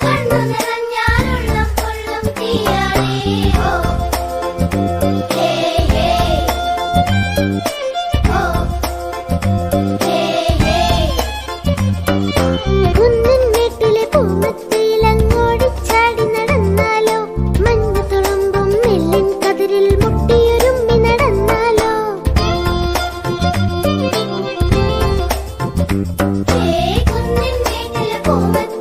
കണ്ണു നിറഞ്ഞാലുള്ള കൊള്ളും തീയാണേ ഹോ ഹേ ഹേ ഹോ ഹേ ഹേ കുന്നിൻ മേട്ടിലെ പൂമത്തയിലങ്ങോടിച്ചാടി നടന്നാലോ മഞ്ഞു തുളുമ്പും നെല്ലിൻ കതിരിൽ മുട്ടിയൊരുമ്മി നടന്നാലോ കുന്നിൻ മേട്ടിലെ പൂമത്ത